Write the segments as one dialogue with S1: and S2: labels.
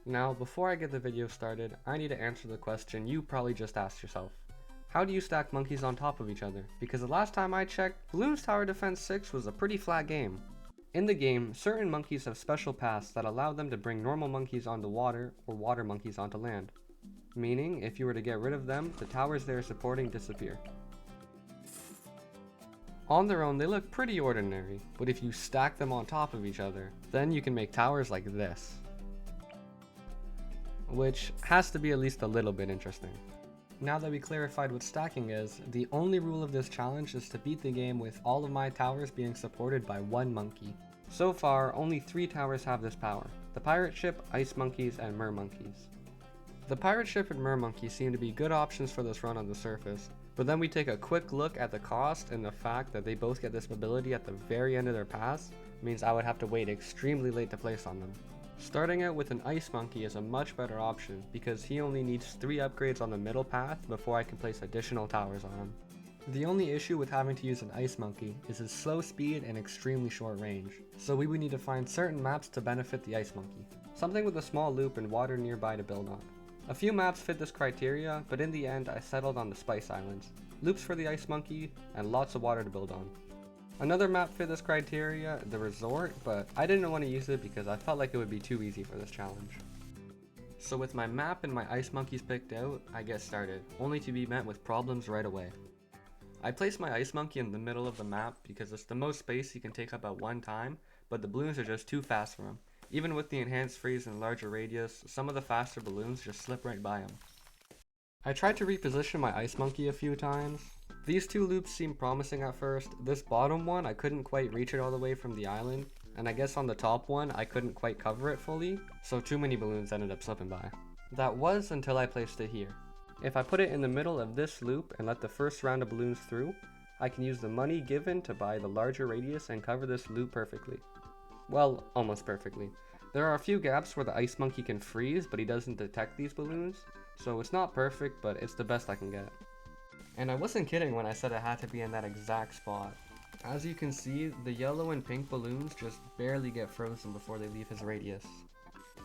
S1: Now, before I get the video started, I need to answer the question you probably just asked yourself. How do you stack monkeys on top of each other? Because the last time I checked, Bloons Tower Defense 6 was a pretty flat game. In the game, certain monkeys have special paths that allow them to bring normal monkeys onto water or water monkeys onto land. Meaning, if you were to get rid of them, the towers they are supporting disappear. On their own, they look pretty ordinary, but if you stack them on top of each other, then you can make towers like this. Which has to be at least a little bit interesting. Now that we clarified what stacking is, the only rule of this challenge is to beat the game with all of my towers being supported by one monkey. So far, only 3 towers have this power: the pirate ship, ice monkeys, and mer monkeys. The pirate ship and mer monkey seem to be good options for this run on the surface, but then we take a quick look at the cost, and the fact that they both get this ability at the very end of their paths means I would have to wait extremely late to place on them. Starting out with an ice monkey is a much better option because he only needs 3 upgrades on the middle path before I can place additional towers on him. The only issue with having to use an ice monkey is his slow speed and extremely short range, so we would need to find certain maps to benefit the ice monkey. Something with a small loop and water nearby to build on. A few maps fit this criteria, but in the end I settled on the Spice Islands, loops for the ice monkey, and lots of water to build on. Another map fit this criteria, the resort, but I didn't want to use it because I felt like it would be too easy for this challenge. So with my map and my ice monkeys picked out, I get started, only to be met with problems right away. I place my ice monkey in the middle of the map because it's the most space he can take up at one time, but the balloons are just too fast for him. Even with the enhanced freeze and larger radius, some of the faster balloons just slip right by him. I tried to reposition my ice monkey a few times. These 2 loops seemed promising at first. This bottom one, I couldn't quite reach it all the way from the island, and I guess on the top one, I couldn't quite cover it fully, so too many balloons ended up slipping by. That was until I placed it here. If I put it in the middle of this loop and let the first round of balloons through, I can use the money given to buy the larger radius and cover this loop perfectly. Well, almost perfectly. There are a few gaps where the ice monkey can freeze, but he doesn't detect these balloons, so it's not perfect, but it's the best I can get. And I wasn't kidding when I said it had to be in that exact spot. As you can see, the yellow and pink balloons just barely get frozen before they leave his radius.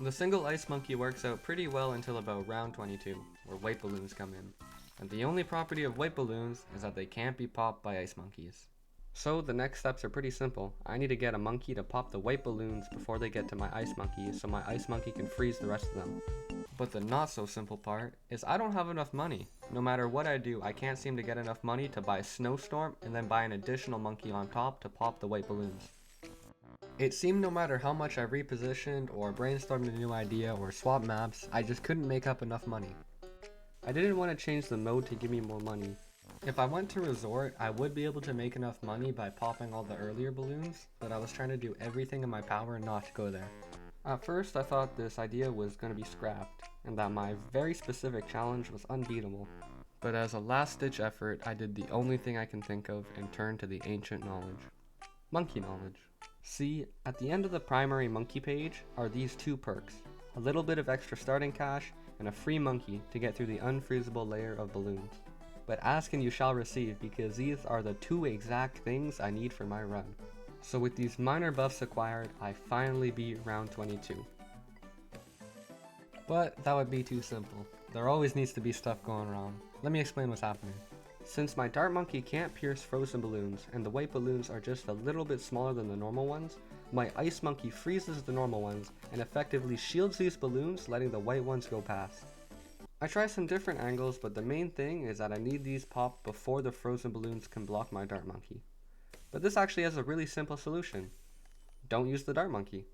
S1: The single ice monkey works out pretty well until about round 22, where white balloons come in. And the only property of white balloons is that they can't be popped by ice monkeys. So the next steps are pretty simple. I need to get a monkey to pop the white balloons before they get to my ice monkey so my ice monkey can freeze the rest of them. But the not so simple part is I don't have enough money. No matter what I do, I can't seem to get enough money to buy a snowstorm and then buy an additional monkey on top to pop the white balloons. It seemed no matter how much I repositioned or brainstormed a new idea or swapped maps, I just couldn't make up enough money. I didn't want to change the mode to give me more money. If I went to resort, I would be able to make enough money by popping all the earlier balloons, but I was trying to do everything in my power not to go there. At first I thought this idea was going to be scrapped, and that my very specific challenge was unbeatable. But as a last ditch effort, I did the only thing I can think of and turned to the ancient knowledge. Monkey knowledge. See, at the end of the primary monkey page are these 2 perks, a little bit of extra starting cash, and a free monkey to get through the unfreezable layer of balloons. But ask and you shall receive because these are the 2 exact things I need for my run. So with these minor buffs acquired, I finally beat round 22. But that would be too simple. There always needs to be stuff going wrong. Let me explain what's happening. Since my dart monkey can't pierce frozen balloons and the white balloons are just a little bit smaller than the normal ones, my ice monkey freezes the normal ones and effectively shields these balloons, letting the white ones go past. I try some different angles, but the main thing is that I need these popped before the frozen balloons can block my dart monkey. But this actually has a really simple solution. Don't use the dart monkey.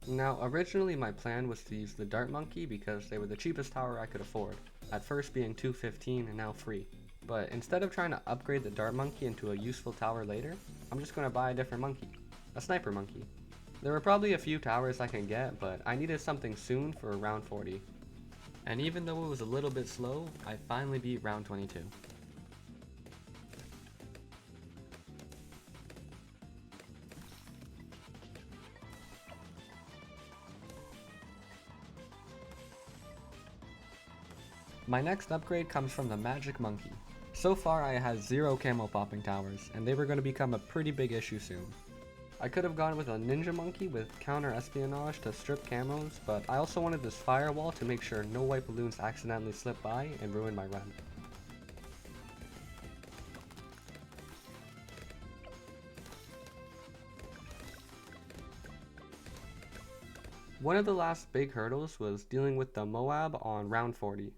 S1: Now, originally my plan was to use the dart monkey because they were the cheapest tower I could afford, at first being $215 and now free. But instead of trying to upgrade the dart monkey into a useful tower later, I'm just going to buy a different monkey, a sniper monkey. There were probably a few towers I can get, but I needed something soon for round 40. And even though it was a little bit slow, I finally beat round 22. My next upgrade comes from the magic monkey. So far I had 0 camo popping towers, and they were going to become a pretty big issue soon. I could have gone with a ninja monkey with counter espionage to strip camos, but I also wanted this firewall to make sure no white balloons accidentally slip by and ruin my run. One of the last big hurdles was dealing with the Moab on round 40.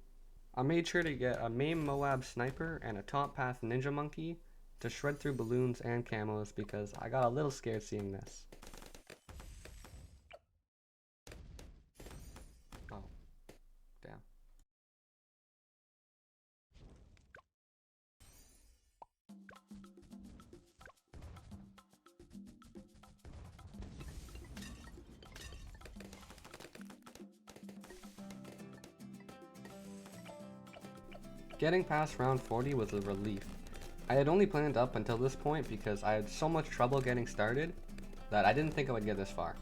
S1: I made sure to get a main Moab sniper and a top path ninja monkey to shred through balloons and camos because I got a little scared seeing this. Oh, damn. Getting past round 40 was a relief. I had only planned up until this point because I had so much trouble getting started that I didn't think I would get this far.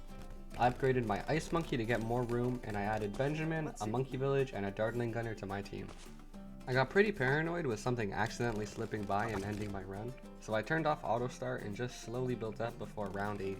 S1: I upgraded my ice monkey to get more room, and I added Benjamin, a monkey village, and a dartling gunner to my team. I got pretty paranoid with something accidentally slipping by and ending my run, so I turned off auto start and just slowly built up before round 80.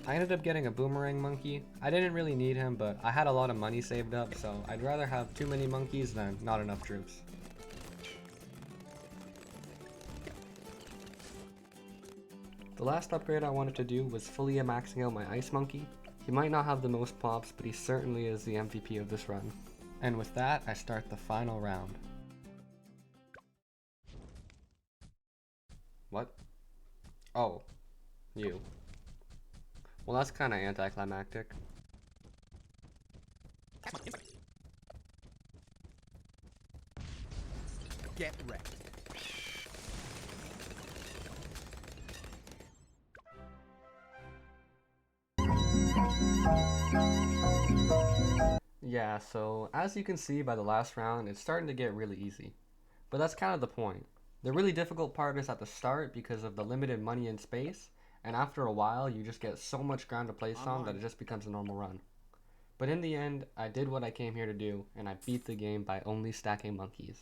S1: I ended up getting a boomerang monkey. I didn't really need him, but I had a lot of money saved up, so I'd rather have too many monkeys than not enough troops. The last upgrade I wanted to do was fully maxing out my ice monkey. He might not have the most pops, but he certainly is the MVP of this run. And with that, I start the final round. What? Oh, you. Well, that's kinda anticlimactic.
S2: Get wrecked.
S1: Yeah, so as you can see by the last round, it's starting to get really easy. But that's kind of the point. The really difficult part is at the start because of the limited money and space, and after a while you just get so much ground to place on that it just becomes a normal run. But in the end, I did what I came here to do, and I beat the game by only stacking monkeys.